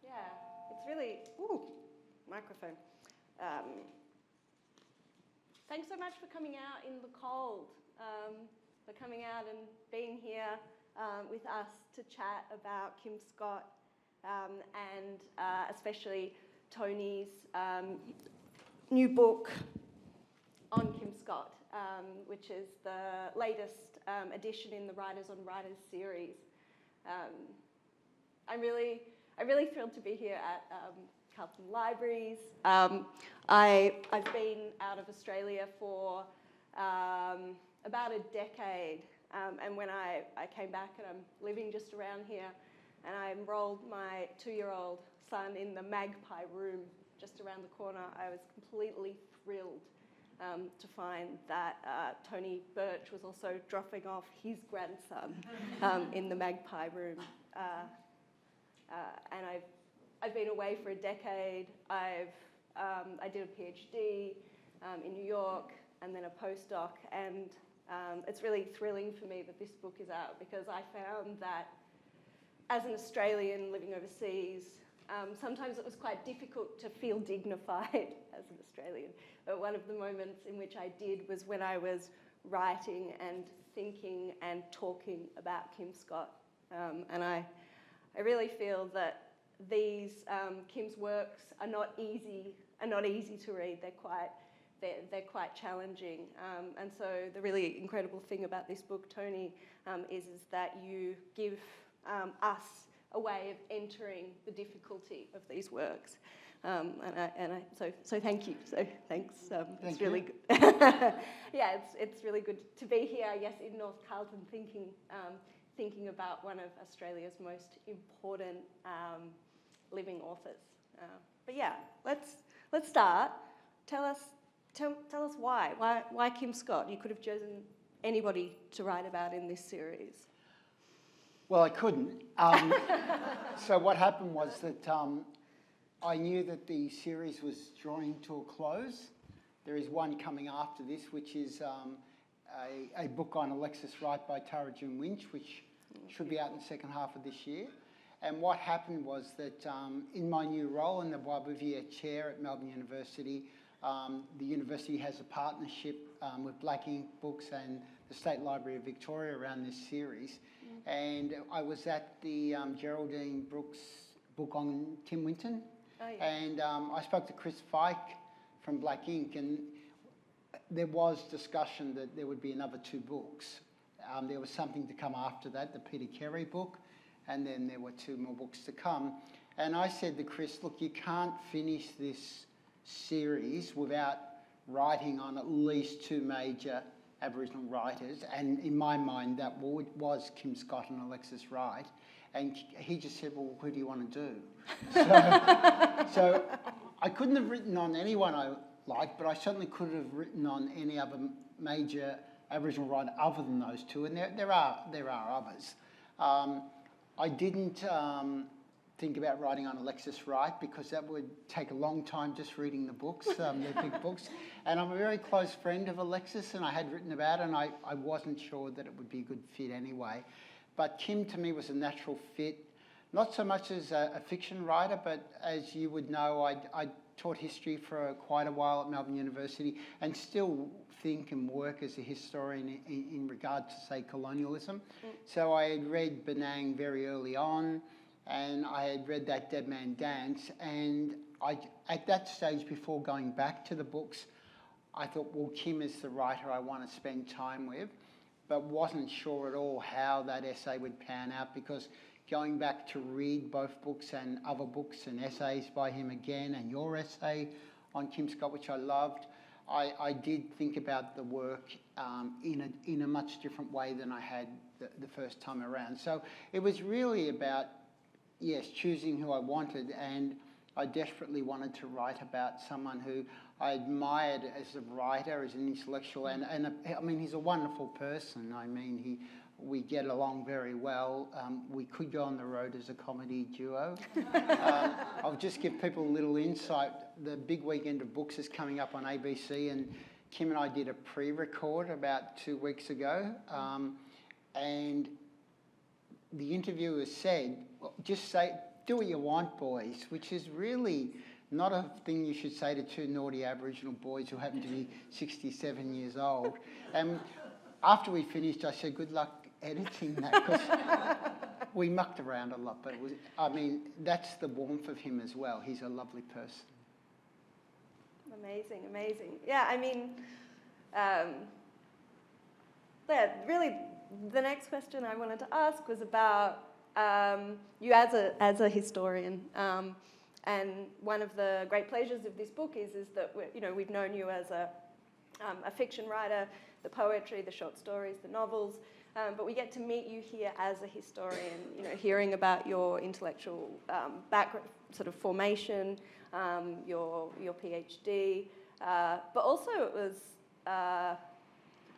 Yeah, it's really, ooh, microphone. Thanks so much for coming out in the cold, for coming out and being here with us to chat about Kim Scott and especially Tony's new book on Kim Scott, which is the latest edition in the Writers on Writers series. I'm really thrilled to be here at Carlton Libraries. I've been out of Australia for about a decade, and when I came back and I'm living just around here, and I enrolled my 2-year-old son in the Magpie room just around the corner, I was completely thrilled to find that Tony Birch was also dropping off his grandson in the Magpie room. And I've been away for a decade. I did a PhD in New York and then a postdoc, and it's really thrilling for me that this book is out, because I found that as an Australian living overseas, sometimes it was quite difficult to feel dignified as an Australian. But one of the moments in which I did was when I was writing and thinking and talking about Kim Scott. And I really feel that these Kim's works are not easy to read. They're quite challenging. And so the really incredible thing about this book, Tony, is that you give us a way of entering the difficulty of these works. So thank you. So thanks. It's really good. Yeah, it's really good to be here, I guess, in North Carlton, thinking about one of Australia's most important living authors. But yeah, let's start. Tell us why Kim Scott? You could have chosen anybody to write about in this series. Well, I couldn't. So what happened was that I knew that the series was drawing to a close. There is one coming after this, which is a book on Alexis Wright by Tara June Winch, which should be out in the second half of this year. And what happened was that in my new role in the Bois Bouvier Chair at Melbourne University, the university has a partnership with Black Ink Books and the State Library of Victoria around this series. And I was at the Geraldine Brooks book on Tim Winton. Oh, yeah. And I spoke to Chris Fike from Black Ink, and there was discussion that there would be another 2 books. There was something to come after that, the Peter Carey book, and then there were 2 more books to come. And I said to Chris, look, you can't finish this series without writing on at least 2 major Aboriginal writers, and in my mind that was Kim Scott and Alexis Wright. And he just said, well, who do you want to do? So I couldn't have written on anyone I liked, but I certainly could have written on any other major Aboriginal writer other than those 2, and there are others. I didn't think about writing on Alexis Wright because that would take a long time just reading the books, they're big books. And I'm a very close friend of Alexis, and I had written about it, and I wasn't sure that it would be a good fit anyway. But Kim to me was a natural fit, not so much as a fiction writer, but as you would know, I taught history for quite a while at Melbourne University and still think and work as a historian in regard to, say, colonialism. So I had read Benang very early on, and I had read that Dead Man Dance, and at that stage, before going back to the books, I thought, well, Kim is the writer I want to spend time with, but wasn't sure at all how that essay would pan out, because going back to read both books and other books and essays by him again, and your essay on Kim Scott, which I loved, I did think about the work in a much different way than I had the first time around. So it was really about, yes, choosing who I wanted, and I desperately wanted to write about someone who I admired as a writer, as an intellectual, and I mean, he's a wonderful person. I mean, we get along very well. We could go on the road as a comedy duo. I'll just give people a little insight. The big weekend of books is coming up on ABC, and Kim and I did a pre-record about 2 weeks ago, and the interviewer said, just say, do what you want, boys, which is really not a thing you should say to two naughty Aboriginal boys who happen to be 67 years old. And after we finished, I said, good luck editing that, because we mucked around a lot, but it was, I mean, that's the warmth of him as well. He's a lovely person. Amazing, amazing. Yeah, I mean, yeah, really, the next question I wanted to ask was about you as a historian. And one of the great pleasures of this book is that we've known you as a fiction writer, the poetry, the short stories, the novels, but we get to meet you here as a historian, hearing about your intellectual background, sort of formation, your PhD, but also it was, I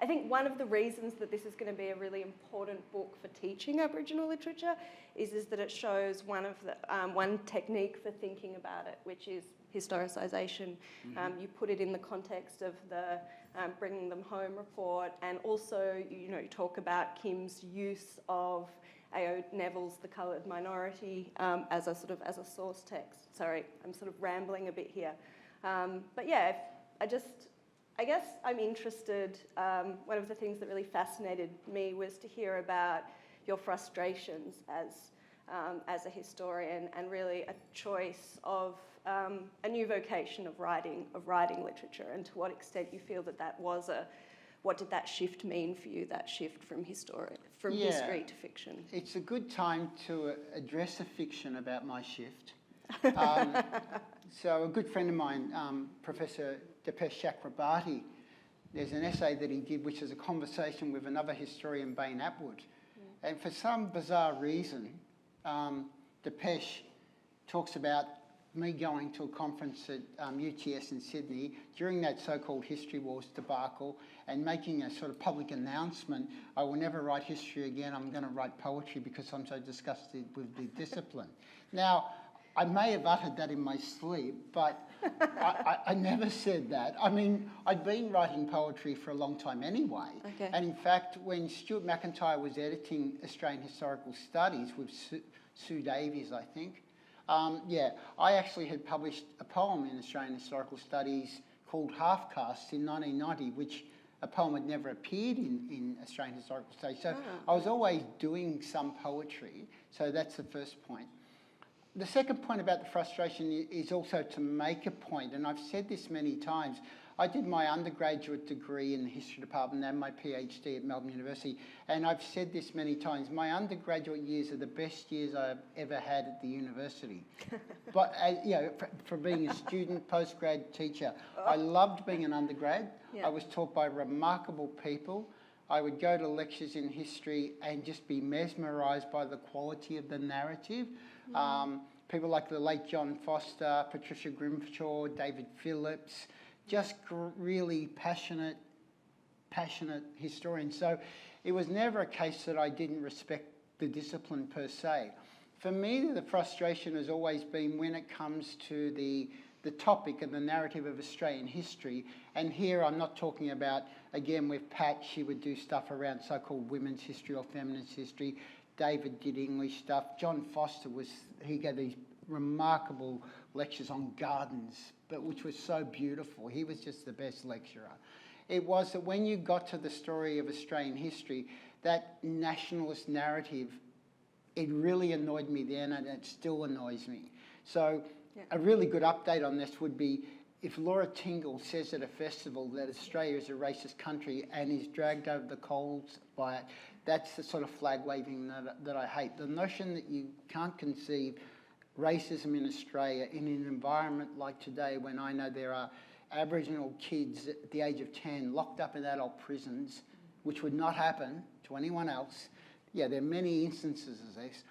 think one of the reasons that this is going to be a really important book for teaching Aboriginal literature is that it shows one technique for thinking about it, which is historicisation. Mm-hmm. You put it in the context of the Bringing Them Home report, and also you talk about Kim's use of A.O. Neville's The Coloured Minority as a source text. Sorry, I'm sort of rambling a bit here, but yeah, I guess I'm interested. One of the things that really fascinated me was to hear about your frustrations as a historian, and really a choice of a new vocation of writing literature, and to what extent you feel that was what did that shift mean for you? That shift from history to fiction. It's a good time to address a fiction about my shift. So a good friend of mine, Professor Dipesh Chakrabarty, there's an essay that he did which is a conversation with another historian, Bain Atwood. Mm. And for some bizarre reason, Dipesh talks about me going to a conference at UTS in Sydney during that so-called History Wars debacle and making a sort of public announcement, I will never write history again, I'm going to write poetry because I'm so disgusted with the discipline. Now, I may have uttered that in my sleep, but I never said that. I mean, I'd been writing poetry for a long time anyway. Okay. And in fact, when Stuart McIntyre was editing Australian Historical Studies with Sue Davies, I think, I actually had published a poem in Australian Historical Studies called Half Castes in 1990, which a poem had never appeared in Australian Historical Studies. So I was always doing some poetry. So that's the first point. The second point about the frustration is also to make a point, and I've said this many times. I did my undergraduate degree in the history department and my PhD at Melbourne University, and I've said this many times. My undergraduate years are the best years I've ever had at the university. But for being a student, postgrad, teacher, I loved being an undergrad. Yeah. I was taught by remarkable people. I would go to lectures in history and just be mesmerised by the quality of the narrative. People like the late John Foster, Patricia Grimshaw, David Phillips, just really passionate historians. So it was never a case that I didn't respect the discipline per se. For me, the frustration has always been when it comes to the topic and the narrative of Australian history. And here I'm not talking about, again, with Pat, she would do stuff around so-called women's history or feminist history. David did English stuff. John Foster he gave these remarkable lectures on gardens, but which was so beautiful. He was just the best lecturer. It was that when you got to the story of Australian history, that nationalist narrative, it really annoyed me then, and it still annoys me. So a really good update on this would be if Laura Tingle says at a festival that Australia is a racist country and is dragged over the coals by it, that's the sort of flag waving that I hate. The notion that you can't conceive racism in Australia in an environment like today, when I know there are Aboriginal kids at the age of 10 locked up in adult prisons, which would not happen to anyone else. Yeah, there are many instances of this.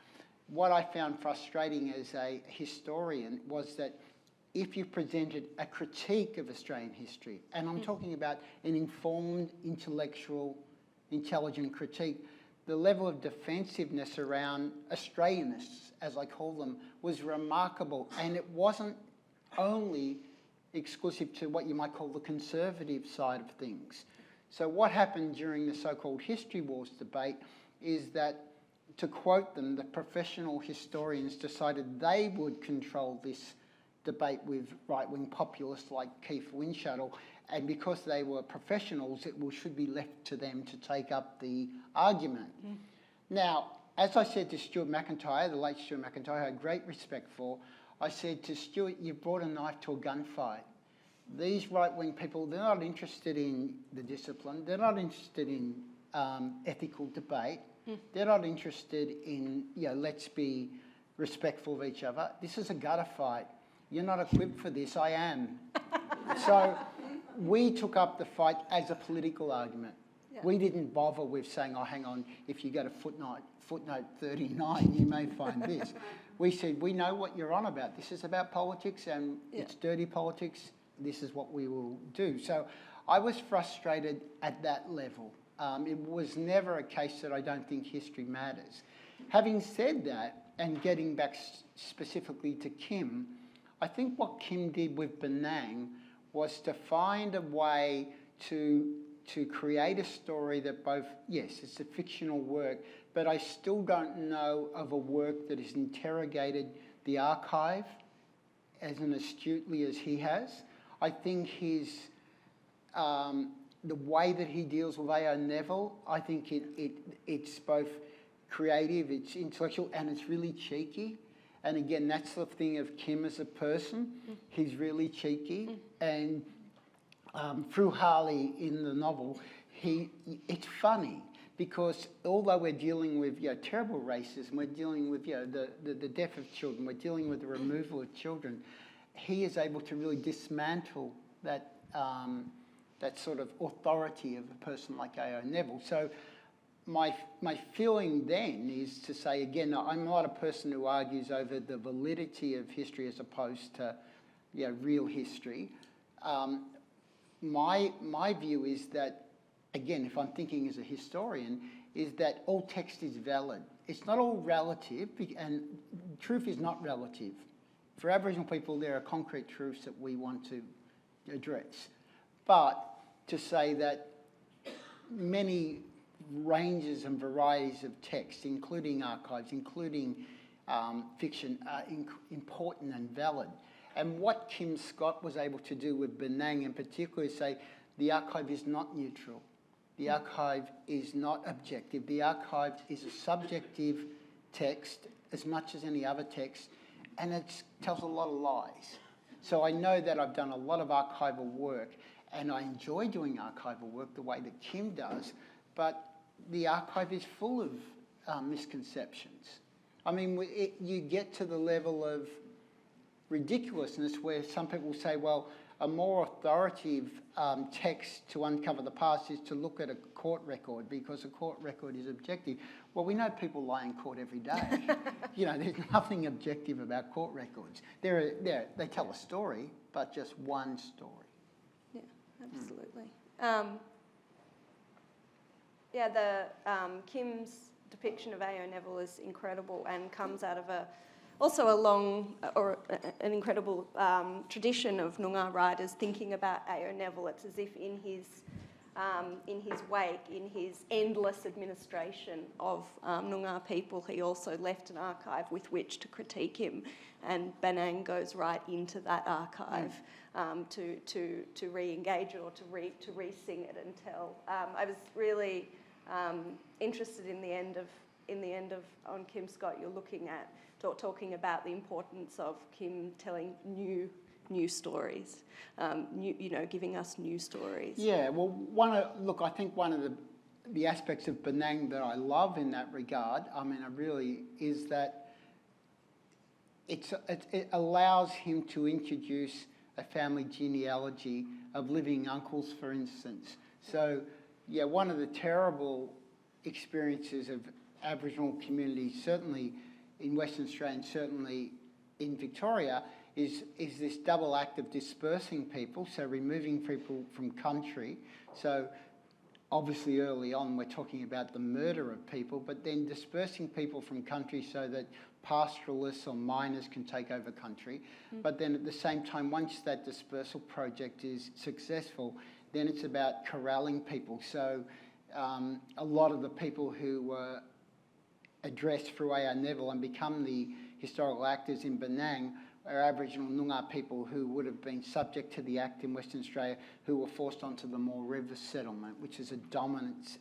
What I found frustrating as a historian was that if you presented a critique of Australian history, and I'm talking about an informed, intellectual, intelligent critique, the level of defensiveness around Australianists, as I call them, was remarkable. And it wasn't only exclusive to what you might call the conservative side of things. So what happened during the so-called History Wars debate is that to quote them, the professional historians decided they would control this debate with right-wing populists like Keith Windschuttle, and because they were professionals, it should be left to them to take up the argument. Now, as I said to Stuart McIntyre, the late Stuart McIntyre, I had great respect for, I said to Stuart, you've brought a knife to a gunfight. These right-wing people, they're not interested in the discipline, they're not interested in ethical debate, they're not interested in, let's be respectful of each other. This is a gutter fight. You're not equipped for this, I am. So we took up the fight as a political argument. Yeah. We didn't bother with saying, oh, hang on, if you go to footnote 39, you may find this. We said, we know what you're on about. This is about politics and it's dirty politics. This is what we will do. So I was frustrated at that level. It was never a case that I don't think history matters. Having said that, and getting back specifically to Kim, I think what Kim did with Benang was to find a way to create a story that both, yes, it's a fictional work, but I still don't know of a work that has interrogated the archive as astutely as he has. I think his the way that he deals with A.O. Neville, I think it's both creative, it's intellectual, and it's really cheeky. And again, that's the thing of Kim as a person. He's really cheeky. And through Harley in the novel, it's funny because although we're dealing with terrible racism, we're dealing with the death of children, we're dealing with the removal of children, he is able to really dismantle that that sort of authority of a person like A.O. Neville. So my feeling then is to say, again, I'm not a person who argues over the validity of history as opposed to real history. My view is that, again, if I'm thinking as a historian, is that all text is valid. It's not all relative, and truth is not relative. For Aboriginal people, there are concrete truths that we want to address. But to say that many ranges and varieties of text, including archives, including fiction, are important and valid. And what Kim Scott was able to do with Benang in particular is say the archive is not neutral. The archive is not objective. The archive is a subjective text as much as any other text, and it tells a lot of lies. So I know that I've done a lot of archival work, and I enjoy doing archival work the way that Kim does, but the archive is full of misconceptions. I mean, you get to the level of ridiculousness where some people say, well, a more authoritative text to uncover the past is to look at a court record because a court record is objective. Well, we know people lie in court every day. There's nothing objective about court records. They tell a story, but just one story. Yeah, absolutely. Kim's depiction of A.O. Neville is incredible and comes out of also a long or an incredible tradition of Noongar writers thinking about A.O. Neville. It's as if in his wake, in his endless administration of Noongar people, he also left an archive with which to critique him, and Benang goes right into that archive to re-engage it or to re-sing it and tell. I was really interested in the end of on Kim Scott. You're looking at talking about the importance of Kim telling new stories, giving us new stories. Yeah, well, I think one of the aspects of Benang that I love in that regard, is that it allows him to introduce a family genealogy of living uncles, for instance. So, one of the terrible experiences of Aboriginal communities, certainly in Western Australia and certainly in Victoria, is this double act of dispersing people, so removing people from country. So obviously early on we're talking about the murder of people, but then dispersing people from country so that pastoralists or miners can take over country. But then at the same time, once that dispersal project is successful, then it's about corralling people. So a lot of the people who were address through A.R. Neville and become the historical actors in Benang are Aboriginal Noongar people who would have been subject to the Act in Western Australia, who were forced onto the Moore River settlement, which is a dominant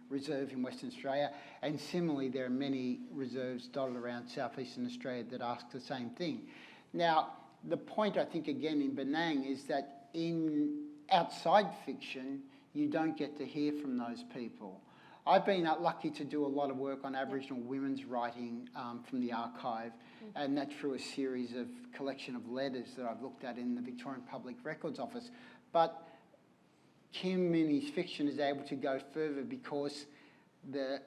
reserve in Western Australia. And similarly, there are many reserves dotted around southeastern Australia that ask the same thing. Now, the point, I think, again, in Benang is that in outside fiction, you don't get to hear from those people. I've been lucky to do a lot of work on Aboriginal women's writing from the archive, and that's through a series of collection of letters that I've looked at in the Victorian Public Records Office. But Kim, in his fiction, is able to go further because the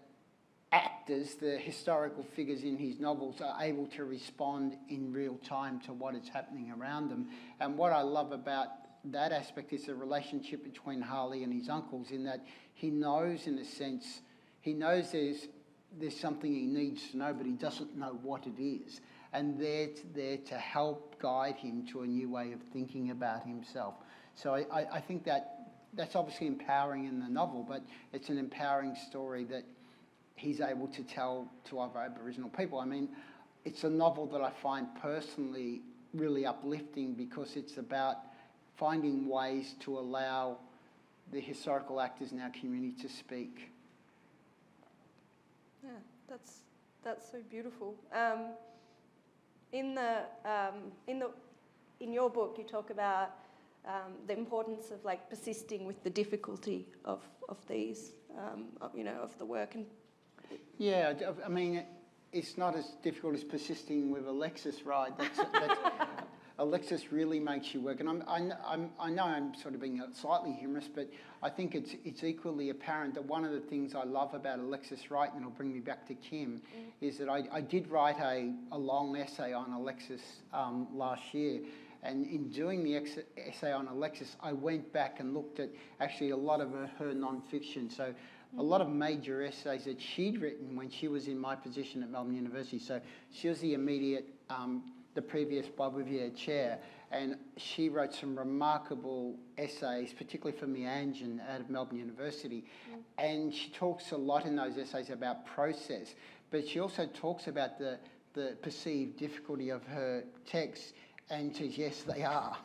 actors, the historical figures in his novels, are able to respond in real time to what is happening around them. And what I love about that aspect is the relationship between Harley and his uncles, in that he knows, in a sense, he knows there's something he needs to know, but he doesn't know what it is. And they're there to help guide him to a new way of thinking about himself. So I think that's obviously empowering in the novel, but it's an empowering story that he's able to tell to other Aboriginal people. I mean, it's a novel that I find personally really uplifting because it's about finding ways to allow the historical actors in our community to speak. Yeah, that's so beautiful. In your book, you talk about the importance of like persisting with the difficulty of these, of the work. And yeah, I mean, it's not as difficult as persisting with Alexis, right? That's Alexis really makes you work, and I know I'm sort of being slightly humorous, but I think it's equally apparent that one of the things I love about Alexis Wright, and it'll bring me back to Kim, is that I did write a long essay on Alexis last year, and in doing the essay on Alexis, I went back and looked at actually a lot of her non-fiction. So a lot of major essays that she'd written when she was in my position at Melbourne University. So she was the immediate the previous Boisbouvier chair, and she wrote some remarkable essays, particularly for Meanjin out of Melbourne University. And she talks a lot in those essays about process, but she also talks about the perceived difficulty of her texts, and says, yes, they are.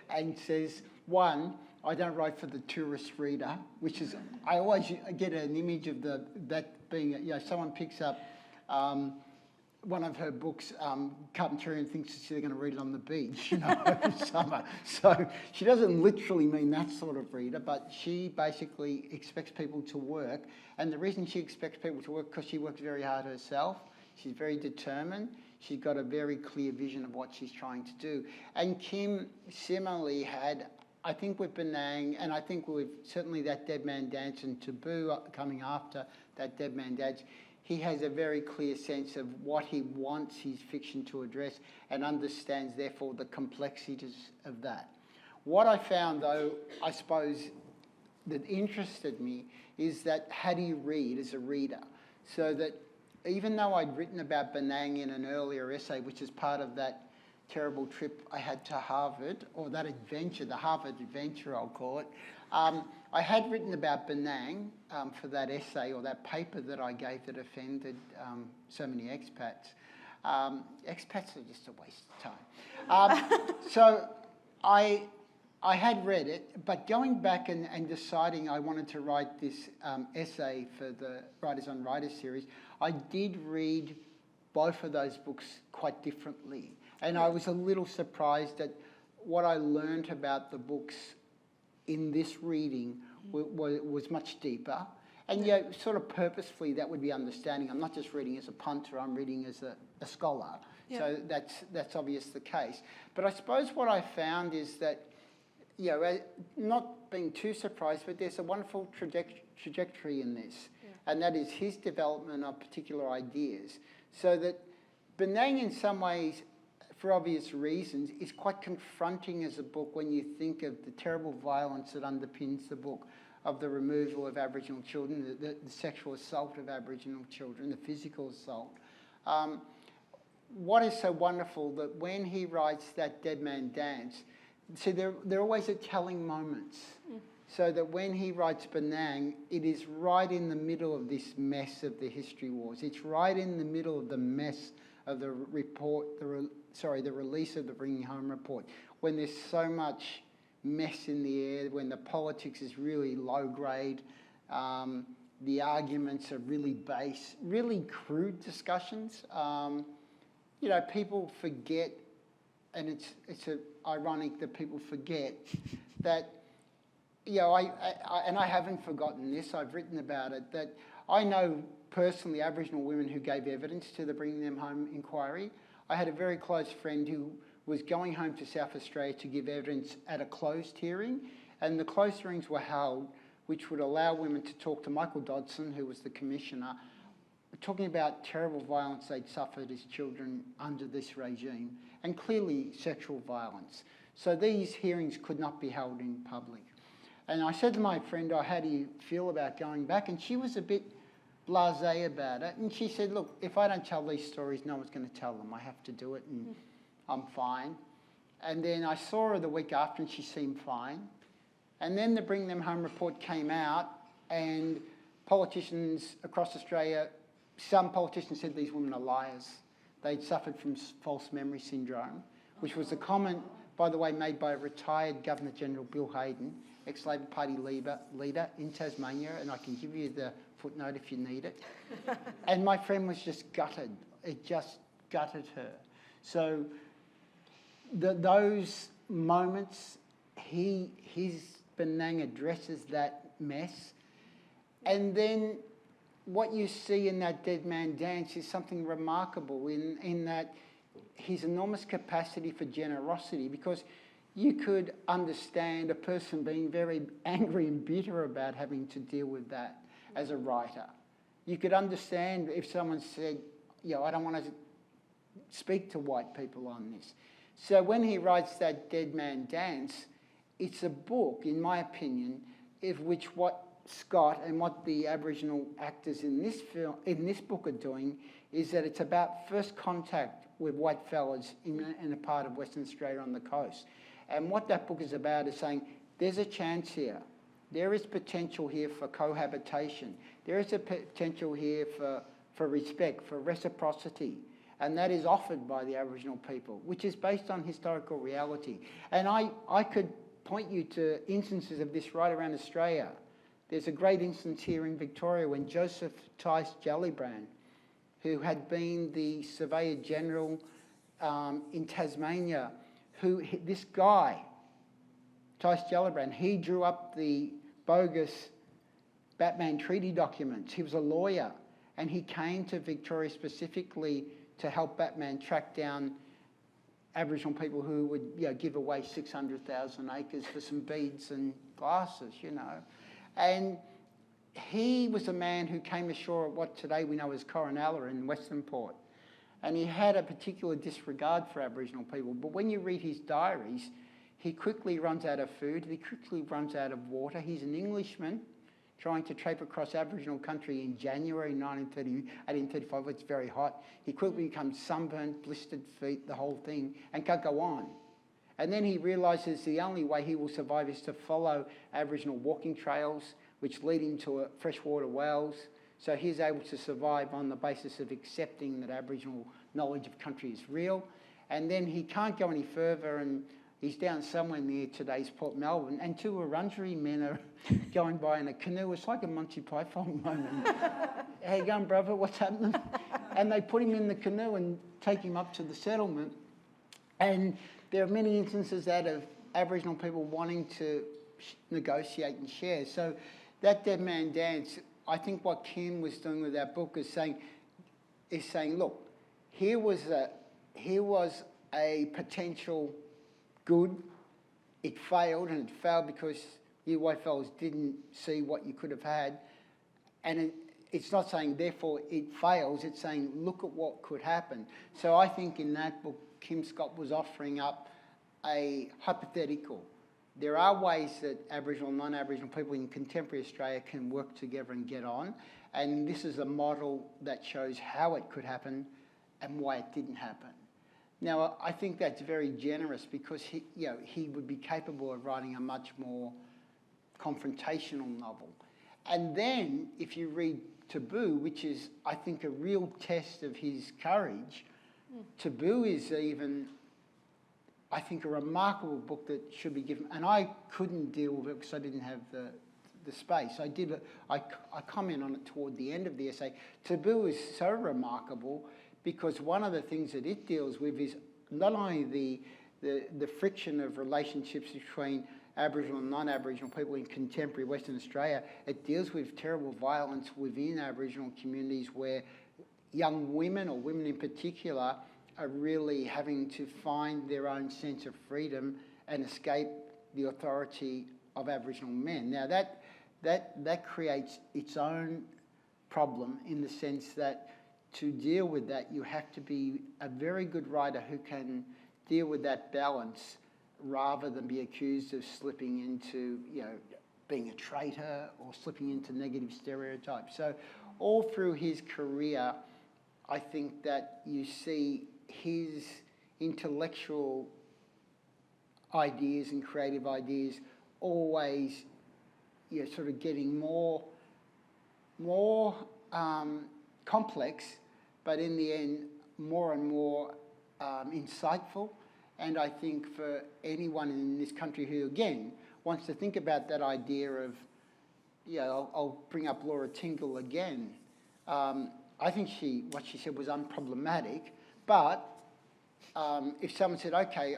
And says, one, I don't write for the tourist reader, which is, I always get an image of that being, someone picks up one of her books, Carpentry, and thinks they're going to read it on the beach, over summer. So she doesn't literally mean that sort of reader, but she basically expects people to work. And the reason she expects people to work, because she works very hard herself. She's very determined. She's got a very clear vision of what she's trying to do. And Kim similarly had, I think with Benang, and I think with certainly That Dead Man Dance and Taboo coming after That Dead Man Dance, he has a very clear sense of what he wants his fiction to address and understands, therefore, the complexities of that. What I found, though, I suppose, that interested me is that how do you read as a reader? So that even though I'd written about Benang in an earlier essay, which is part of that terrible trip I had to Harvard, or that adventure, the Harvard adventure, I'll call it, I had written about Benang for that essay or that paper that I gave that offended so many expats. Expats are just a waste of time. So I had read it, but going back and deciding I wanted to write this essay for the Writers on Writers series, I did read both of those books quite differently. And I was a little surprised at what I learned about the books in this reading was much deeper. And sort of purposefully that would be understanding. I'm not just reading as a punter, I'm reading as a scholar. Yeah. So that's obvious the case. But I suppose what I found is that, not being too surprised, but there's a wonderful trajectory in this. Yeah. And that is his development of particular ideas. So that Benang in some ways, for obvious reasons, is quite confronting as a book when you think of the terrible violence that underpins the book, of the removal of Aboriginal children, the sexual assault of Aboriginal children, the physical assault. What is so wonderful that when he writes That Dead Man Dance, see, they're always at telling moments. so that when he writes Penang, it is right in the middle of this mess of the history wars. It's right in the middle of the mess of the report, the release of the Bringing Home report, when there's so much mess in the air, when the politics is really low grade, the arguments are really base, really crude discussions. People forget, and it's ironic that people forget that. I haven't forgotten this. I've written about it. That I know personally Aboriginal women who gave evidence to the Bringing Them Home inquiry. I had a very close friend who was going home to South Australia to give evidence at a closed hearing, and the closed hearings were held, which would allow women to talk to Michael Dodson, who was the commissioner, talking about terrible violence they'd suffered as children under this regime, and clearly sexual violence. So these hearings could not be held in public. And I said to my friend, how do you feel about going back? And she was a bit blasé about it. And she said, look, if I don't tell these stories, no one's going to tell them. I have to do it, and I'm fine. And then I saw her the week after, and she seemed fine. And then the Bring Them Home report came out, and politicians across Australia, some politicians said these women are liars. They'd suffered from false memory syndrome, which was a comment, by the way, made by retired Governor-General Bill Hayden, ex-Labor Party leader in Tasmania, and I can give you the footnote if you need it. And my friend was just gutted. It just gutted her. So those moments, his Penang addresses that mess. And then what you see in that Dead Man Dance is something remarkable in that his enormous capacity for generosity, because you could understand a person being very angry and bitter about having to deal with that as a writer. You could understand if someone said, I don't want to speak to white people on this. So when he writes that Dead Man Dance, it's a book, in my opinion, of which what Scott and what the Aboriginal actors in this book are doing is that it's about first contact with white fellas in a part of Western Australia on the coast. And what that book is about is saying, there's a chance here. There is potential here for cohabitation. There is a potential here for respect, for reciprocity. And that is offered by the Aboriginal people, which is based on historical reality. And I could point you to instances of this right around Australia. There's a great instance here in Victoria when Joseph Tice Gellibrand, who had been the Surveyor General in Tasmania, this guy, Tice Gellibrand, he drew up the bogus Batman Treaty documents. He was a lawyer, and he came to Victoria specifically to help Batman track down Aboriginal people who would give away 600,000 acres for some beads and glasses, And he was a man who came ashore at what today we know as Coronella in Western Port. And he had a particular disregard for Aboriginal people. But when you read his diaries, he quickly runs out of food. He quickly runs out of water. He's an Englishman trying to trape across Aboriginal country in January 1835. It's very hot. He quickly becomes sunburned, blistered feet, the whole thing, and can't go on. And then he realises the only way he will survive is to follow Aboriginal walking trails, which lead him to freshwater wells. So he's able to survive on the basis of accepting that Aboriginal knowledge of country is real. And then he can't go any further, and he's down somewhere near today's Port Melbourne, and two Wurundjeri men are going by in a canoe. It's like a Monty Python moment. How you going, brother? What's happening? And they put him in the canoe and take him up to the settlement. And there are many instances out of Aboriginal people wanting to negotiate and share. So that Dead Man Dance, I think what Kim was doing with that book is saying, look, here was a potential good. It failed, and it failed because you white fellas didn't see what you could have had. And it's not saying, therefore, it fails. It's saying, look at what could happen. So I think in that book, Kim Scott was offering up a hypothetical. There are ways that Aboriginal and non-Aboriginal people in contemporary Australia can work together and get on. And this is a model that shows how it could happen and why it didn't happen. Now, I think that's very generous because he would be capable of writing a much more confrontational novel. And then if you read Taboo, which is, I think, a real test of his courage, Taboo is even, I think, a remarkable book that should be given. And I couldn't deal with it because I didn't have the space. I comment on it toward the end of the essay. Taboo is so remarkable because one of the things that it deals with is not only the friction of relationships between Aboriginal and non-Aboriginal people in contemporary Western Australia, it deals with terrible violence within Aboriginal communities where young women, or women in particular, are really having to find their own sense of freedom and escape the authority of Aboriginal men. Now that creates its own problem in the sense that to deal with that, you have to be a very good writer who can deal with that balance rather than be accused of slipping into, being a traitor or slipping into negative stereotypes. So all through his career, I think that you see his intellectual ideas and creative ideas always, sort of getting more complex, but in the end, more and more insightful. And I think for anyone in this country who, again, wants to think about that idea of, I'll bring up Laura Tingle again. I think what she said was unproblematic, but if someone said, okay,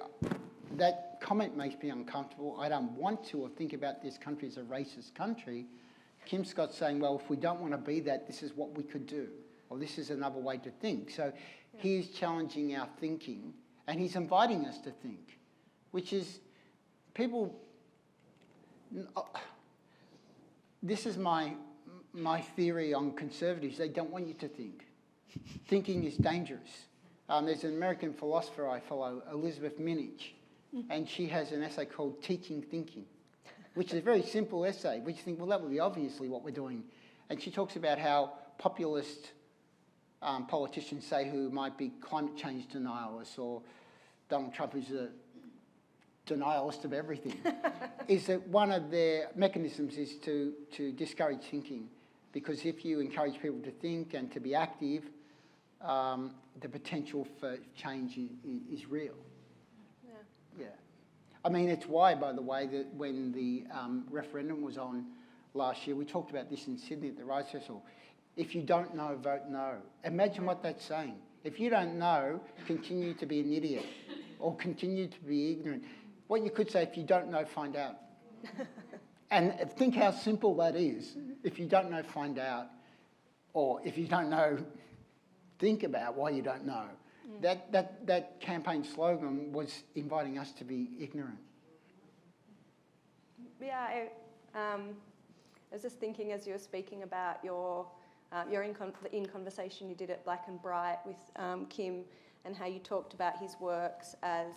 that comment makes me uncomfortable, I don't want to or think about this country as a racist country, Kim Scott's saying, well, if we don't want to be that, this is what we could do, or this is another way to think. So he's challenging our thinking, and he's inviting us to think, which is this is my theory on conservatives. They don't want you to think. Thinking is dangerous. There's an American philosopher I follow, Elizabeth Minich, and she has an essay called Teaching Thinking, which is a very simple essay, which you think, well, that would be obviously what we're doing. And she talks about how populist politicians say who might be climate change denialists, or Donald Trump is a denialist of everything, is that one of their mechanisms is to discourage thinking, because if you encourage people to think and to be active, the potential for change is real. Yeah. I mean, it's why, by the way, that when the referendum was on last year, we talked about this in Sydney at the Rights Festival. If you don't know, vote no. Imagine what that's saying. If you don't know, continue to be an idiot or continue to be ignorant. What you could say, if you don't know, find out. And think how simple that is. If you don't know, find out. Or if you don't know, think about why you don't know. That campaign slogan was inviting us to be ignorant. Yeah, I was just thinking as you were speaking about your in conversation you did at Black and Bright with Kim, and how you talked about his works as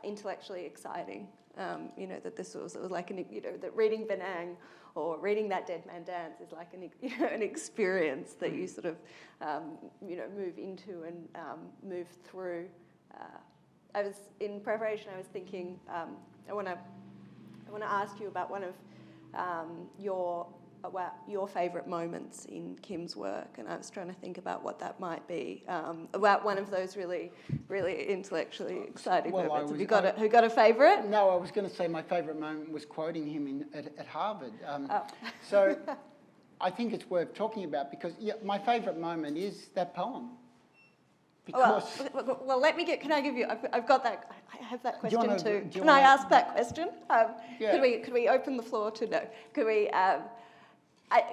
intellectually exciting. That this was like that reading Benang or reading That Dead Man Dance is like an experience that you sort of move into and move through. I was in preparation. I was thinking I want to ask you about one of your favourite moments in Kim's work, and I was trying to think about what that might be. About one of those really, really intellectually exciting moments. Have you got a favourite? No, I was going to say my favourite moment was quoting him at Harvard. So I think it's worth talking about because my favourite moment is that poem. Because well, can I give you? I've got that. I have that question too. Can I ask that question? Yeah. Could we open the floor to no? Could we?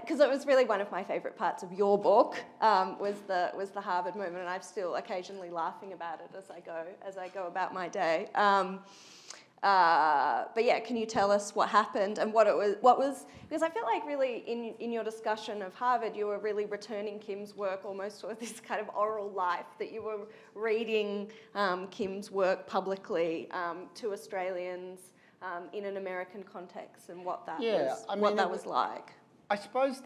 Because it was really one of my favourite parts of your book was the Harvard moment, and I'm still occasionally laughing about it as I go about my day. But yeah, can you tell us what happened and what was because I feel like really in your discussion of Harvard, you were really returning Kim's work almost to this kind of oral life, that you were reading Kim's work publicly to Australians in an American context, and what that was like. I suppose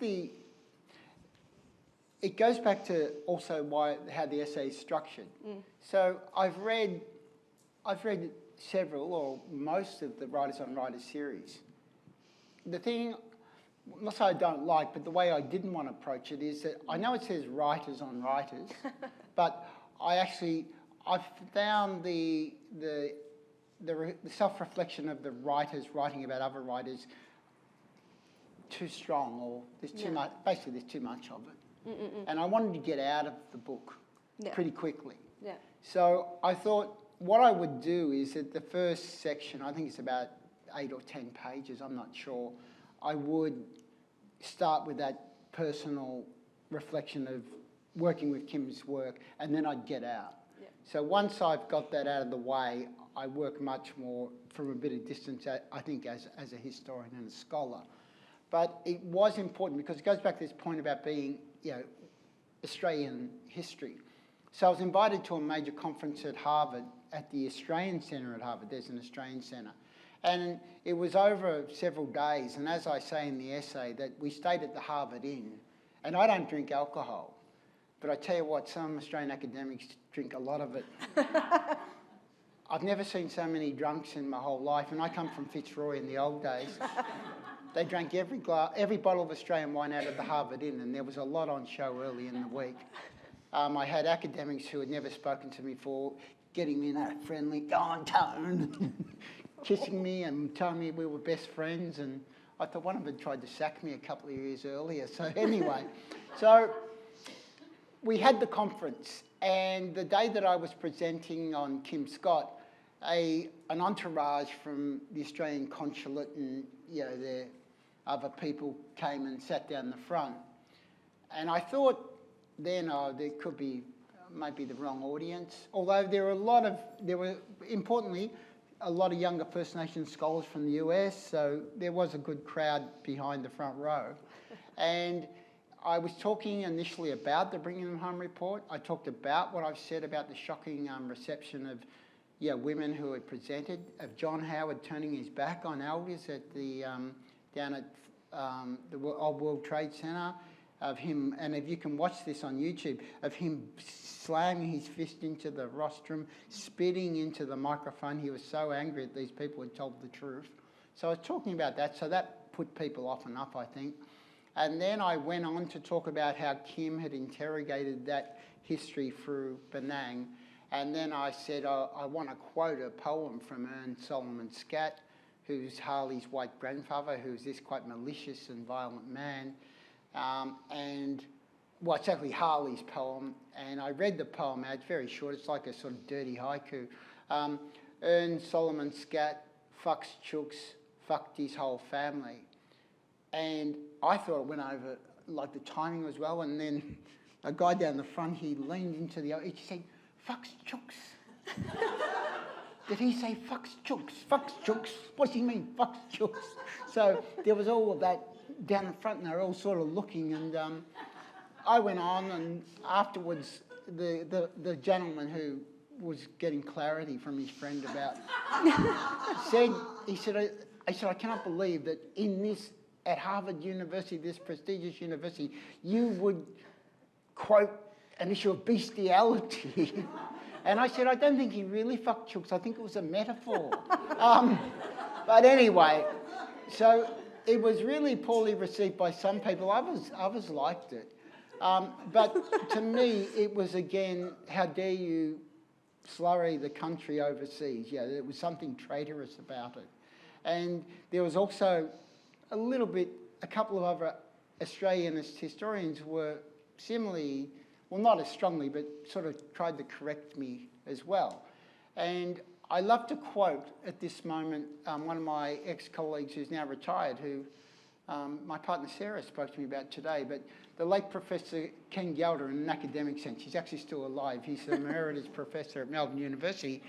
it goes back to also how the essay is structured. So I've read several or most of the Writers on Writers series, the thing, not that I don't like, but the way I didn't want to approach it is that I know it says writers on writers, but I found the self-reflection of the writers writing about other writers too strong, or there's too much. Basically, there's too much of it, and I wanted to get out of the book pretty quickly. Yeah. So I thought what I would do is that the first section, I think it's about 8 or 10 pages, I'm not sure, I would start with that personal reflection of working with Kim's work, and then I'd get out. Yeah. So once I've got that out of the way, I work much more from a bit of distance, I think, as a historian and a scholar. But it was important because it goes back to this point about being, Australian history. So I was invited to a major conference at Harvard, at the Australian Centre at Harvard. There's an Australian Centre. And it was over several days, and as I say in the essay, that we stayed at the Harvard Inn. And I don't drink alcohol, but I tell you what, some Australian academics drink a lot of it. I've never seen so many drunks in my whole life, and I come from Fitzroy in the old days. They drank every bottle of Australian wine out of the Harvard Inn, and there was a lot on show early in the week. I had academics who had never spoken to me before getting me in that friendly, go on, Tone, kissing me and telling me we were best friends, and I thought one of them tried to sack me a couple of years earlier. So anyway, so we had the conference, and the day that I was presenting on Kim Scott, an entourage from the Australian consulate and the other people came and sat down the front, and I thought then, there could be maybe the wrong audience. Although there were importantly a lot of younger First Nations scholars from the US, so there was a good crowd behind the front row. And I was talking initially about the Bringing Them Home report. I talked about what I've said about the shocking reception of women who had presented, of John Howard turning his back on elders at the down at the Old World Trade Centre, of him, and if you can watch this on YouTube, of him slamming his fist into the rostrum, spitting into the microphone. He was so angry that these people had told the truth. So I was talking about that, so that put people off enough, I think. And then I went on to talk about how Kim had interrogated that history through Benang. And then I said, I want to quote a poem from Ernst Solomon Scatt, who's Harley's white grandfather, who's this quite malicious and violent man. It's actually Harley's poem, and I read the poem out. It's very short. It's like a sort of dirty haiku. Ernst Solomon Scatt fucks chooks, fucked his whole family. And I thought it went over, like the timing was well, and then a guy down the front, he leaned into he said, fucks chooks. Did he say fucks chooks? Fucks chooks? What does he mean, fucks chooks? So there was all of that down the front, and they were all sort of looking, and I went on, and afterwards the gentleman who was getting clarity from his friend about I said, I cannot believe that at Harvard University, this prestigious university, you would quote an issue of bestiality. And I said, I don't think he really fucked chooks. I think it was a metaphor. But anyway, so it was really poorly received by some people. Others liked it. But to me, it was, again, how dare you slurry the country overseas. There was something traitorous about it. And there was also a couple of other Australianist historians were similarly, well, not as strongly, but sort of tried to correct me as well. And I love to quote at this moment one of my ex-colleagues who's now retired, who my partner Sarah spoke to me about today, but the late Professor Ken Gelder, in an academic sense, he's actually still alive. He's an emeritus professor at Melbourne University.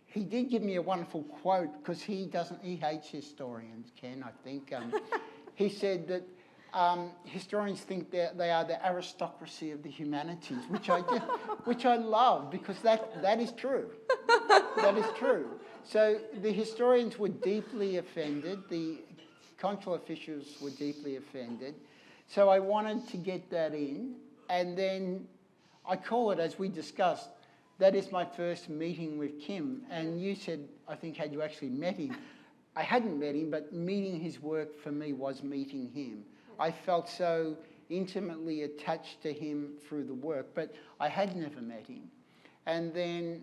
He did give me a wonderful quote, because he hates historians, Ken, I think. He said that historians think that they are the aristocracy of the humanities, which I love, because that is true. That is true. So the historians were deeply offended. The consular officials were deeply offended. So I wanted to get that in, and then I call it, as we discussed, that is my first meeting with Kim. And you said, I think, had you actually met him, I hadn't met him, but meeting his work for me was meeting him. I felt so intimately attached to him through the work, but I had never met him. And then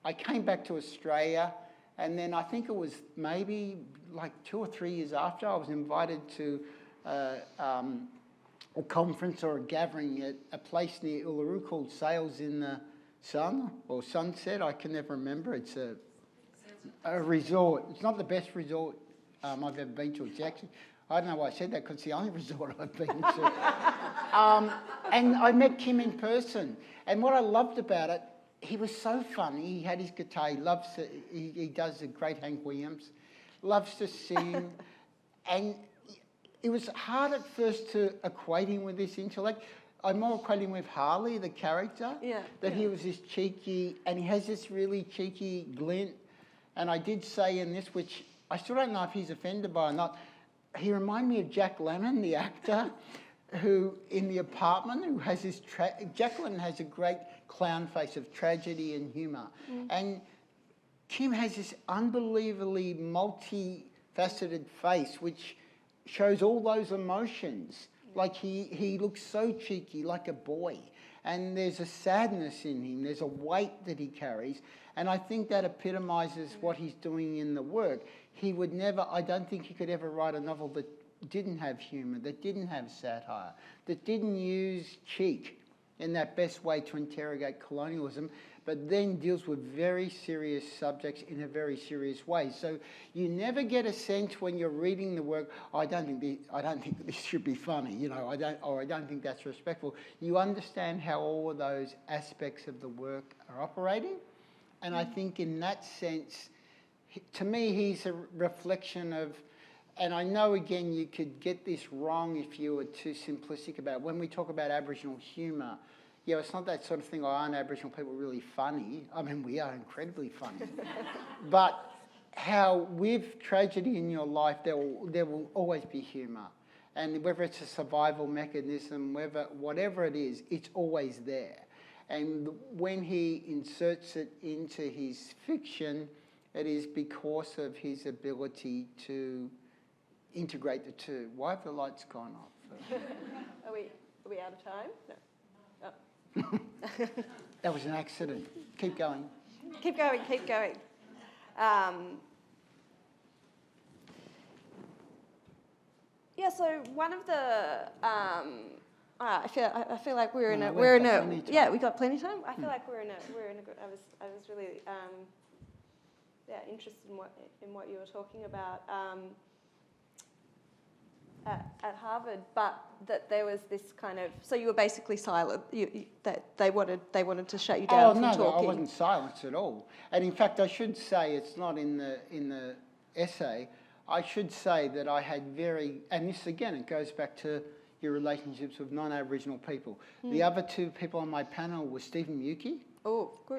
I came back to Australia, and then I think it was maybe like 2 or 3 years after, I was invited to a conference or a gathering at a place near Uluru called Sails in the Sun or Sunset. I can never remember. It's a resort. It's not the best resort I've ever been to. It's actually, I don't know why I said that, because it's the only resort I've been to. And I met Kim in person. And what I loved about it, he was so funny. He had his guitar. He does a great Hank Williams. Loves to sing. And it was hard at first to equate him with this intellect. I more equate him with Harley, the character. He was this cheeky, and he has this really cheeky glint. And I did say in this, which I still don't know if he's offended by or not, he reminded me of Jack Lemmon, the actor, who in The Apartment, who has this... Jack Lemmon has a great clown face of tragedy and humour. And Kim has this unbelievably multifaceted face, which shows all those emotions. Like he looks so cheeky, like a boy. And there's a sadness in him. There's a weight that he carries. And I think that epitomises what he's doing in the work. He would never, I don't think he could ever write a novel that didn't have humour, that didn't have satire, that didn't use cheek in that best way to interrogate colonialism, but then deals with very serious subjects in a very serious way. So you never get a sense when you're reading the work, I don't think this should be funny, you know, I don't think that's respectful. You understand how all of those aspects of the work are operating. And I think in that sense, to me, he's a reflection of, and I know, again, you could get this wrong if you were too simplistic about it. When we talk about Aboriginal humour, yeah, it's not that sort of thing, aren't Aboriginal people really funny? I mean, we are incredibly funny. But how with tragedy in your life, there will always be humour. And whether it's a survival mechanism, whatever it is, it's always there. And when he inserts it into his fiction, it is because of his ability to integrate the two. Why have the lights gone off? Are we out of time? No. That was an accident. Keep going. Keep going. So one of the I feel like we got plenty of time. I feel like we're in a good. I was really interested in what you were talking about at Harvard, but that there was this kind of, so you were basically silent. That they wanted to shut you down from talking. I wasn't silent at all. And in fact, I should say, it's not in the essay. I should say that I had and this again, it goes back to your relationships with non-Aboriginal people. The other two people on my panel were Stephen Mukey,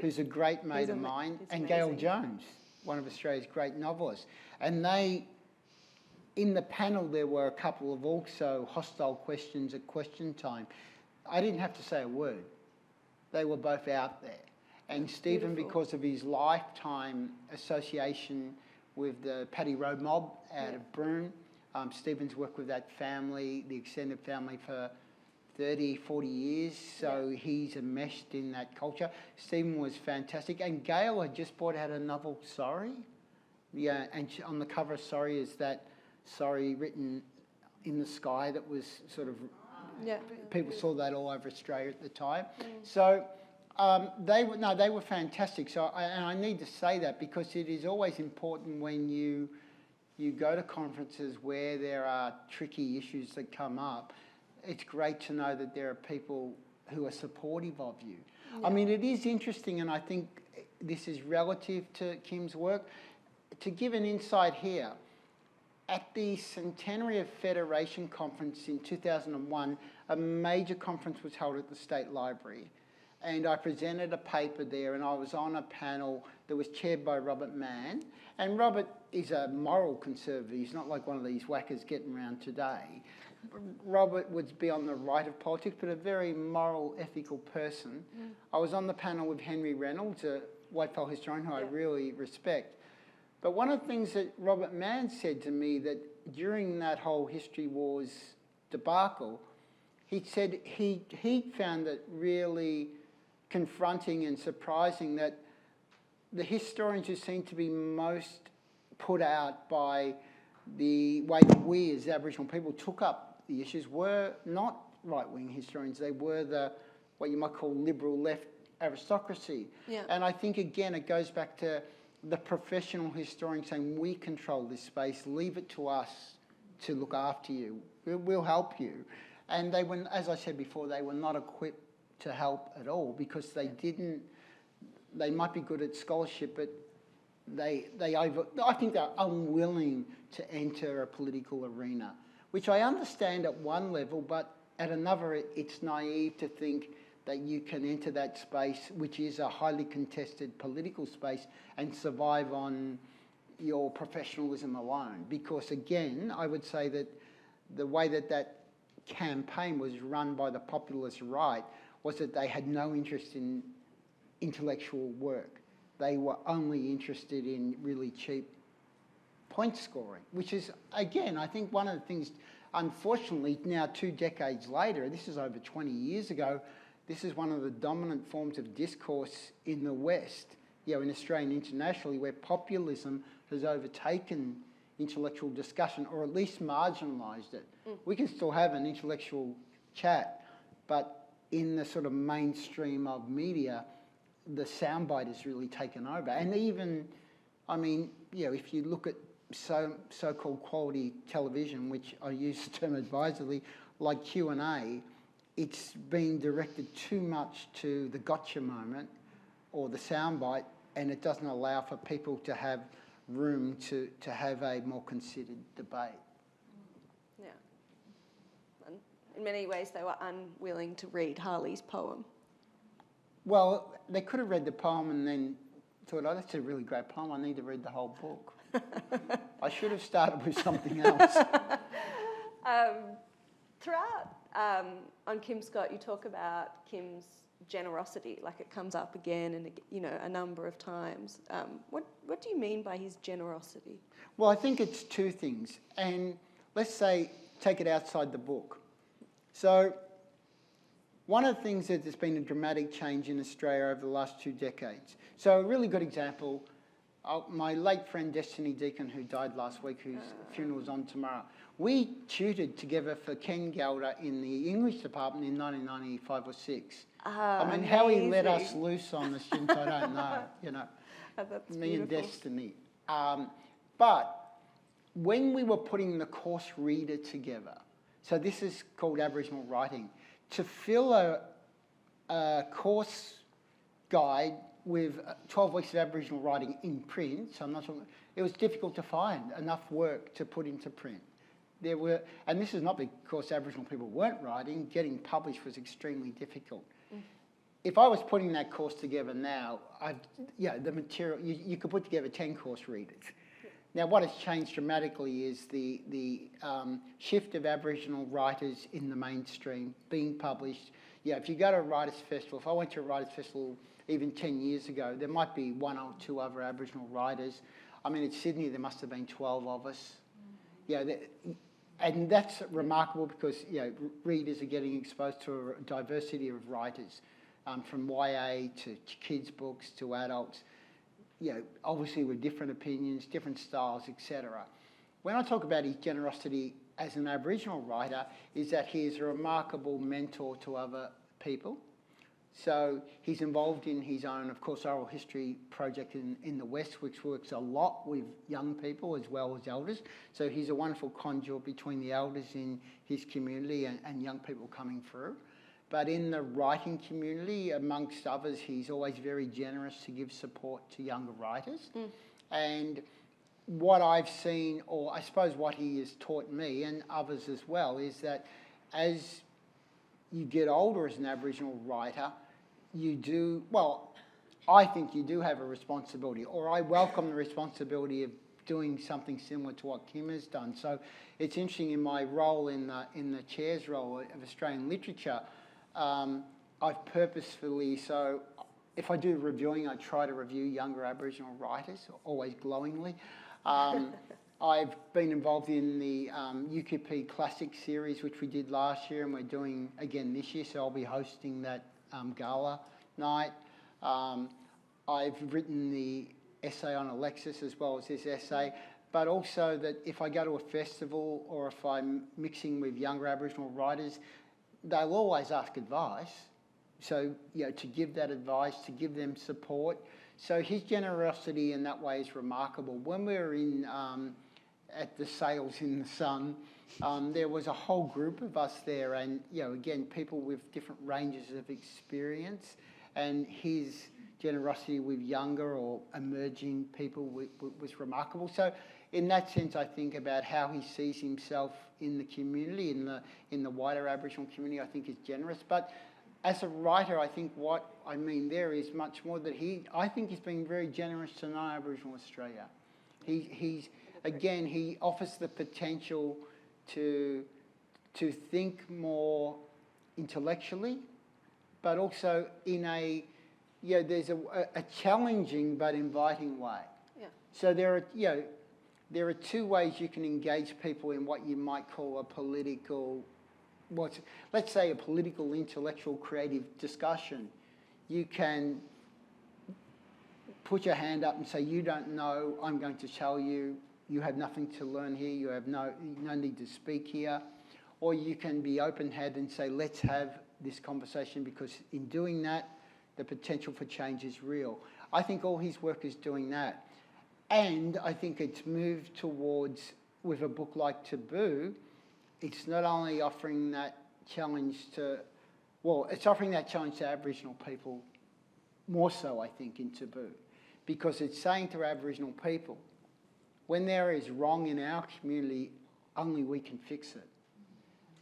who's a great mate of mine, and Gail Jones, one of Australia's great novelists. And in the panel, there were a couple of also hostile questions at question time. I didn't have to say a word. They were both out there. And Stephen, because of his lifetime association with the Paddy Road mob out of Broome, Stephen's worked with that family, the extended family, for 30, 40 years, so he's enmeshed in that culture. Stephen was fantastic. And Gail had just brought out a novel, Sorry. Yeah, and on the cover of Sorry is that Sorry written in the sky that was sort of... people saw that all over Australia at the time. So they were fantastic. So I need to say that because it is always important when you go to conferences where there are tricky issues that come up. It's great to know that there are people who are supportive of you. I mean, it is interesting, and I think this is relative to Kim's work. To give an insight here, at the Centenary of Federation Conference in 2001, a major conference was held at the State Library. And I presented a paper there, and I was on a panel that was chaired by Robert Mann. And Robert is a moral conservative. He's not like one of these whackers getting around today. Robert would be on the right of politics, but a very moral, ethical person. I was on the panel with Henry Reynolds, a white fellow historian who I really respect. But one of the things that Robert Mann said to me that during that whole History Wars debacle, he said he found it really confronting and surprising that the historians who seemed to be most put out by the way that we as Aboriginal people took up the issues were not right-wing historians. They were the what you might call liberal left aristocracy. Yeah. And I think, again, it goes back to the professional historian saying, we control this space, leave it to us to look after you. We'll help you. And they were, as I said before, they were not equipped to help at all because they might be good at scholarship, but I think they're unwilling to enter a political arena, which I understand at one level, but at another, it's naive to think that you can enter that space, which is a highly contested political space, and survive on your professionalism alone. Because again, I would say that the way that campaign was run by the populist right was that they had no interest in intellectual work. They were only interested in really cheap point scoring, which is, again, I think one of the things, unfortunately, now 2 decades later, this is over 20 years ago, this is one of the dominant forms of discourse in the West, in Australia and internationally, where populism has overtaken intellectual discussion, or at least marginalised it. We can still have an intellectual chat, but in the sort of mainstream of media, the soundbite has really taken over. And even, if you look at so-called quality television, which I use the term advisedly, like Q&A, it's been directed too much to the gotcha moment or the soundbite, and it doesn't allow for people to have room to have a more considered debate. Yeah. And in many ways, they were unwilling to read Harley's poem. Well, they could have read the poem and then thought, oh, that's a really great poem, I need to read the whole book. I should have started with something else. Throughout on Kim Scott, you talk about Kim's generosity, like it comes up again and a number of times. What do you mean by his generosity? Well, I think it's two things, and let's say take it outside the book. So one of the things that there's been a dramatic change in Australia over the last 2 decades. So a really good example, my late friend Destiny Deacon, who died last week, whose funeral is on tomorrow, we tutored together for Ken Gelder in the English department in 1995 or 6. Amazing. How he let us loose on the students, I don't know, That's me beautiful. and Destiny. But when we were putting the course reader together, so this is called Aboriginal writing, to fill a course guide with 12 weeks of Aboriginal writing in print, so I'm not talking, it was difficult to find enough work to put into print. There were, and this is not because Aboriginal people weren't writing, getting published was extremely difficult. If I was putting that course together now, the material, you could put together 10 course readers. Now, what has changed dramatically is the shift of Aboriginal writers in the mainstream being published. If you go to a Writers' Festival, if I went to a Writers' Festival even 10 years ago, there might be 1 or 2 other Aboriginal writers. In Sydney, there must have been 12 of us. And that's remarkable because, readers are getting exposed to a diversity of writers, from YA to kids' books to adults. Obviously with different opinions, different styles, etc. When I talk about his generosity as an Aboriginal writer, is that he is a remarkable mentor to other people. So he's involved in his own, of course, oral history project in the West, which works a lot with young people as well as elders. So he's a wonderful conduit between the elders in his community and young people coming through. But in the writing community, amongst others, he's always very generous to give support to younger writers. And what I've seen, or I suppose what he has taught me and others as well, is that as you get older as an Aboriginal writer, I think you do have a responsibility, or I welcome the responsibility of doing something similar to what Kim has done. So it's interesting, in my role in the chair's role of Australian literature, I've purposefully, so if I do reviewing, I try to review younger Aboriginal writers, always glowingly. I've been involved in the UQP Classic series, which we did last year, and we're doing again this year, so I'll be hosting that gala night. I've written the essay on Alexis as well as this essay, but also that if I go to a festival or if I'm mixing with younger Aboriginal writers, they'll always ask advice. So, to give that advice, to give them support. So his generosity in that way is remarkable. When we were in at the Sails in the Sun, there was a whole group of us there, and again, people with different ranges of experience, and his generosity with younger or emerging people was remarkable. So in that sense, I think about how he sees himself in the community, in the wider Aboriginal community, I think is generous. But as a writer, I think what I mean there is much more that I think he's been very generous to non-Aboriginal Australia. He offers the potential to think more intellectually, but also in there's a challenging but inviting way. Yeah. So there are two ways you can engage people in what you might call a political, let's say a political, intellectual, creative discussion. You can put your hand up and say, you don't know, I'm going to tell you, you have nothing to learn here, you have no need to speak here. Or you can be open-headed and say, let's have this conversation, because in doing that, the potential for change is real. I think all his work is doing that. And I think it's moved towards, with a book like Taboo, it's not only offering that challenge it's offering that challenge to Aboriginal people more so, I think, in Taboo. Because it's saying to Aboriginal people, when there is wrong in our community, only we can fix it.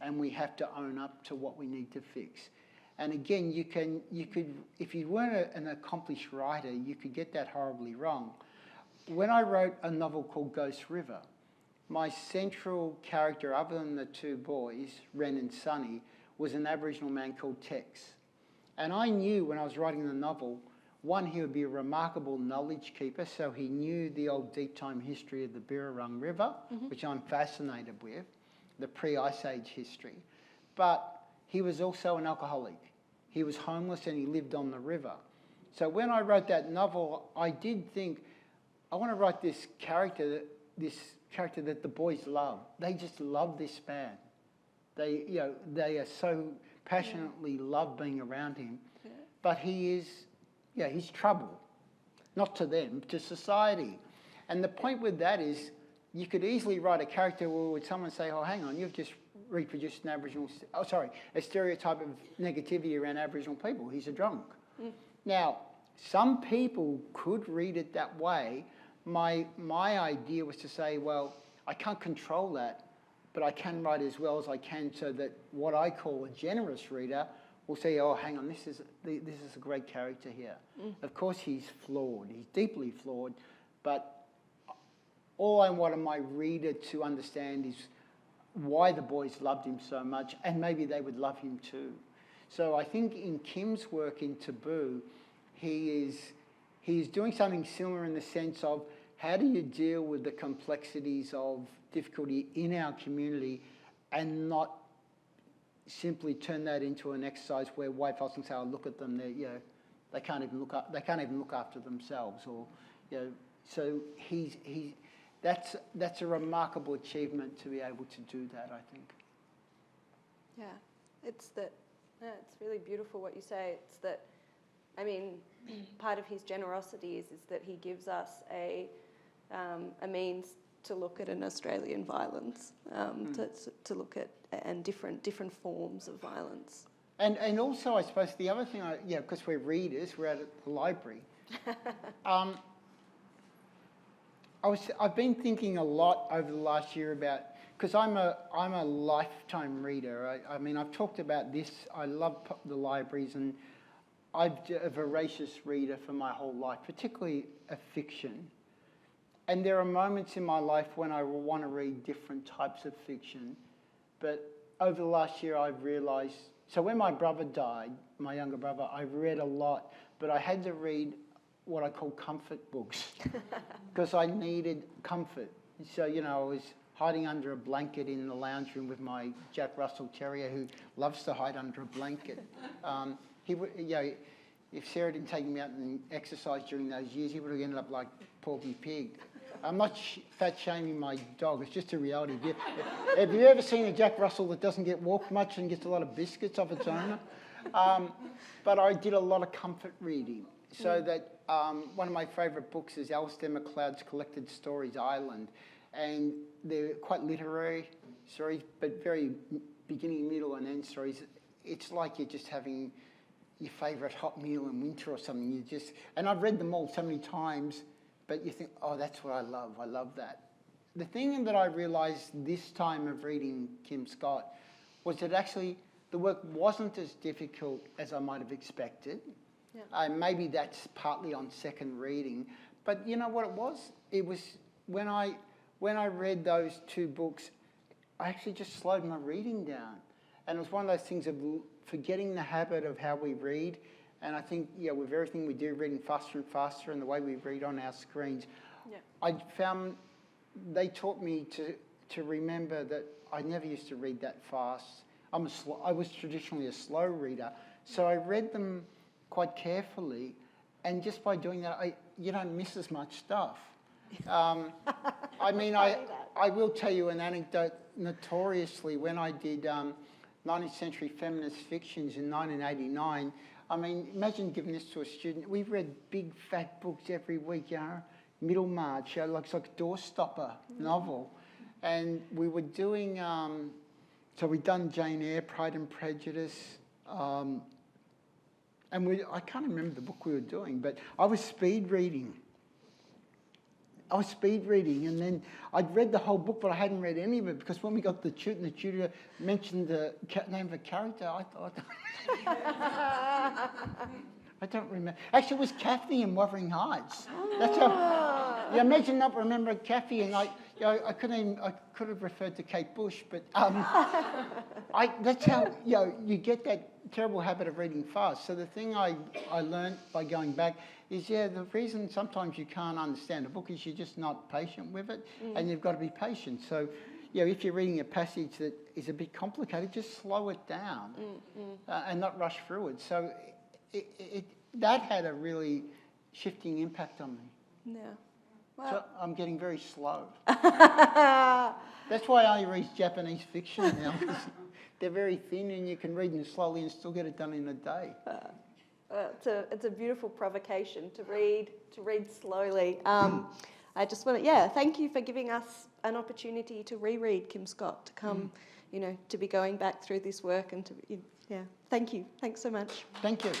And we have to own up to what we need to fix. And again, you could, if you weren't an accomplished writer, you could get that horribly wrong. When I wrote a novel called Ghost River, my central character, other than the two boys, Ren and Sonny, was an Aboriginal man called Tex. And I knew when I was writing the novel, one, he would be a remarkable knowledge keeper, so he knew the old deep time history of the Birrarung River, which I'm fascinated with, the pre-Ice Age history. But he was also an alcoholic. He was homeless and he lived on the river. So when I wrote that novel, I did think, I want to write this character that the boys love. They just love this man. They are so passionately love being around him. Yeah. But he's trouble. Not to them, to society. And the point with that is, you could easily write a character where someone say, oh, hang on, you've just reproduced a stereotype of negativity around Aboriginal people. He's a drunk. Now, some people could read it that way. My idea was to say, well, I can't control that, but I can write as well as I can, so that what I call a generous reader will say, oh, hang on, this is a great character here. Of course he's flawed. He's deeply flawed, but all I wanted my reader to understand is why the boys loved him so much, and maybe they would love him too. So I think in Kim's work in Taboo, he is doing something similar in the sense of, how do you deal with the complexities of difficulty in our community and not simply turn that into an exercise where white folks can say, oh, look at them, they can't even look after themselves, or so that's a remarkable achievement to be able to do that, I think. Yeah, it's really beautiful what you say. It's that, I mean, part of his generosity is that he gives us a means to look at an Australian violence, to look at and different forms of violence. And also, I suppose the other thing, because we're readers, we're at the library. I've been thinking a lot over the last year about, because I'm a lifetime reader. I mean, I've talked about this. I love the libraries, and I've been a voracious reader for my whole life, particularly a fiction. And there are moments in my life when I want to read different types of fiction. But over the last year, I've realised, so when my brother died, my younger brother, I read a lot, but I had to read what I call comfort books because I needed comfort. So, you know, I was hiding under a blanket in the lounge room with my Jack Russell Terrier who loves to hide under a blanket. He would, you know, if Sarah didn't take me out and exercise during those years, he would have ended up like Porky Pig. I'm not fat shaming my dog, it's just a reality. Have you ever seen a Jack Russell that doesn't get walked much and gets a lot of biscuits off its owner? But I did a lot of comfort reading. So that one of my favourite books is Alistair MacLeod's Collected Stories Island. And they're quite literary stories, but very beginning, middle and end stories. It's like you're just having your favourite hot meal in winter or something. And I've read them all so many times, but you think, oh, that's what I love that. The thing that I realised this time of reading Kim Scott was that actually the work wasn't as difficult as I might have expected. Yeah. Maybe that's partly on second reading, but you know what it was? It was when I read those two books, I actually just slowed my reading down. And it was one of those things of forgetting the habit of how we read. And I think, yeah, with everything we do, reading faster and faster and the way we read on our screens, yeah. I found they taught me to remember that I never used to read that fast. I was traditionally a slow reader. So I read them quite carefully. And just by doing that, you don't miss as much stuff. I mean, I will tell you an anecdote. Notoriously, when I did 19th century feminist fictions in 1989, I mean, imagine giving this to a student. We read big, fat books every week, you know, Middlemarch, like it's like a doorstopper novel. And we were doing, so we'd done Jane Eyre, Pride and Prejudice, and I can't remember the book we were doing, but I was speed reading. And then I'd read the whole book, but I hadn't read any of it because when we got the tutor mentioned the name of a character, I thought, I don't remember. Actually, it was Kathy in Wuthering Heights. That's how. Yeah, imagine not remembering Kathy, and I could have referred to Kate Bush, but that's how you get that terrible habit of reading fast. So the thing I learned by going back is, the reason sometimes you can't understand a book is you're just not patient with it, and you've got to be patient. So, if you're reading a passage that is a bit complicated, just slow it down and not rush through it. So that had a really shifting impact on me. Yeah. Well. So I'm getting very slow. That's why I read Japanese fiction now. They're very thin and you can read them slowly and still get it done in a day. It's a beautiful provocation to read slowly. I just want to, thank you for giving us an opportunity to reread Kim Scott, to come, to be going back through this work and to, thank you. Thanks so much. Thank you.